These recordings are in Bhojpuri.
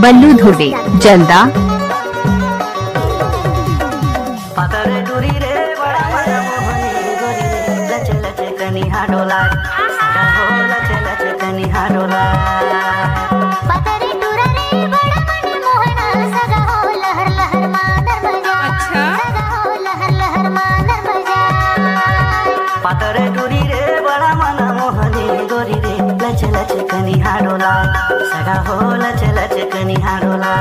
बल्लू धुबे जल्दा। पातरे टूरी रे बड़ा मजा मोहनी गोरी रे लच लच कनिहा डोला सगा हो लच लच कनिहा डोला। पातरे टूरा रे बड़ा मन मोहना सगा हो लहर लहर मानर बजा। अच्छा सगा हो लहर लहर मानर बजा। पातरे टूरी रे बड़ा मन मोहनी गोरी रे लच लच कनिहा डोला सगा हो लच लच कनिहा डोला।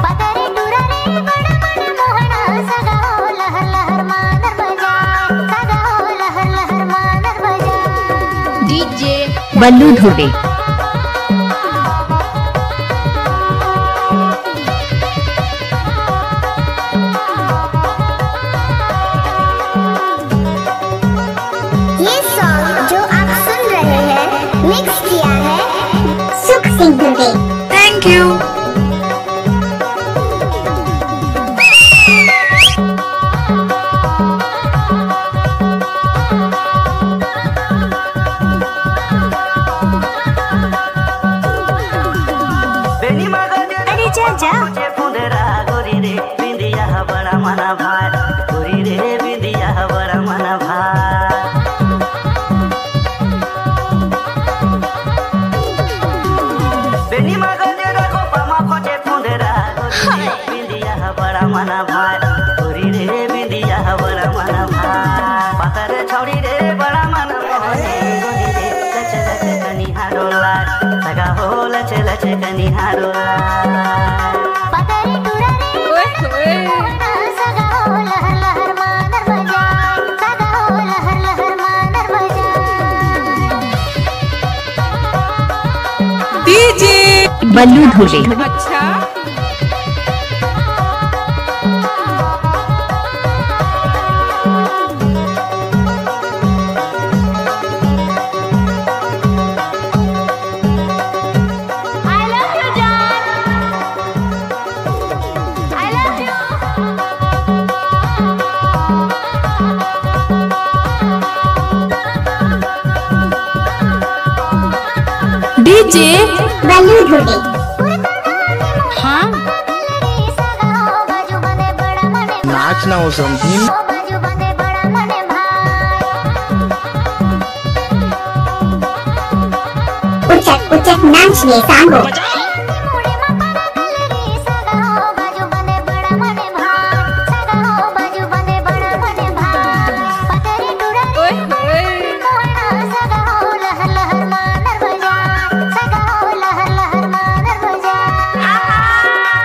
पातरे टूरा रे बड़ा मन मोहना सगा हो लहर लहर मानर बजा। सगा हो लहर लहर मानर बजा। डीजे बल्लू धुबे। ये सॉन्ग जो आप सुन रहे हैं मिक्स किया है सुख सिंह दुबे। Thank you. बेनी मगज अरे जा जा। मुझे फुंदरा गोरी रे बिंदिया बड़ा मना भाई गोरी रे बिंदिया बड़ा मना भाई। बेनी मगज रखो पमा खोजे फुंदरा गोरी रे बिंदिया बड़ा मना भाई गोरी रे बिंदिया बड़ा मना भाई। पातर छौड़ी रे बड़ा मन मोहनी गोरी रे लच लच कनिहा डोला सगा हो लच लच कनिहा डोला। पातरे टूरा रे ओए ओए मोहना सगा हो लहर लहर मानर बजा। सगा हो लहर लहर मानर बजा। डीजे बल्लू धुबे। अच्छा I love you, John. I love you. DJ Ballu Dhube. हाँ सगा हो बाजू बने बड़ा मने भाई। नाचना हो समझी हो बाजू बने बड़ा मने भाई। उचक उचक नाचने सांगो मुड़े मपरा दिलरी सगा हो बाजू बने बड़ा मने भाई। सगा हो बाजू बने बड़ा मने भाई। पातरे टूरा रे ओए ओए मोहना सगा हो लहर लहर मानर बजा। सगा हो लहर लहर मानर बजा।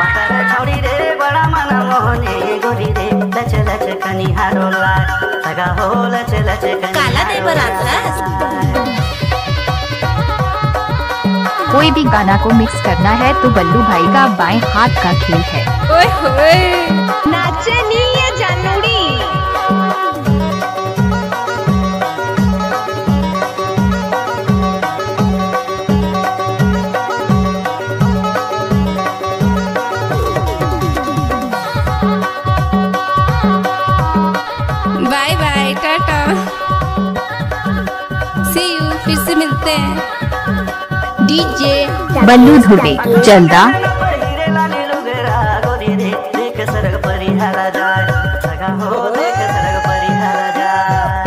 पातर छौड़ी रे बड़ा मन मोहनी गोरी रे लच लच कनिहा डोला सगा हो लच लच काला दे बरातस। कोई भी गाना को मिक्स करना है तो बल्लू भाई का बाएं हाथ का खेल है। ओए ओए नाचे नी ये जानूड़ी। Bye bye tata see you फिर से मिलते हैं। डीजे बल्लू धुबे जल्दा। पहिरे लाली लुगरा गोरी रे देख सरग परिहारा जाय सगा हो देख सरग परिहारा जाय।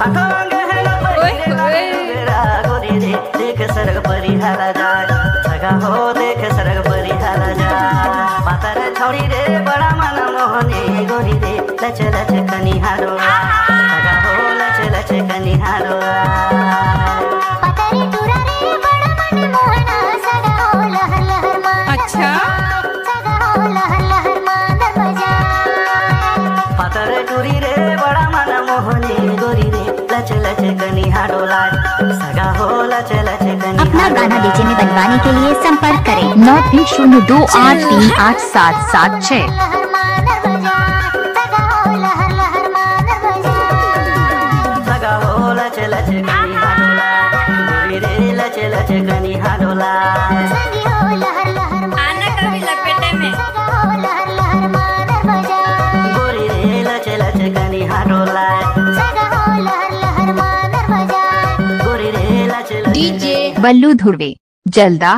अखंग है न पहिरे लाली लुगरा गोरी रे देख सरग परिहारा जाय सगा हो देख सरग परिहारा जाय। पातर छौड़ी रे बड़ा मन मोहनी गोरी रे लच लच कनिहा डोला सगा हो लच लच कनिहा डोला। पातरे टूरा रे बड़ा मन मोहना सगा हो लहर लहर मानर अच्छा सगा हो लहर लहर मानर बजा। पातर टूरी रे बड़ा मन मोहनी गोरी रे लच लच कनिहा डोला सगा हो लच लच कनिहा अपना गाना डीजे में बनवाने के लिए संपर्क करें 9302838776। लहर मानर बजा। सगा हो लहर लहर मानर बजा। सगा हो लच लच कनिहा डोला गोरी रे लच लच कनिहा डोला। संगी हो लहर लहर आना कभी लपेटे में। सगा हो लहर लहर मानर बजा। गोरी रे लच लच कनिहा डोला सगा हो लहर लहर मानर बजा। डीजे बल्लू धुर्वे जल्दा।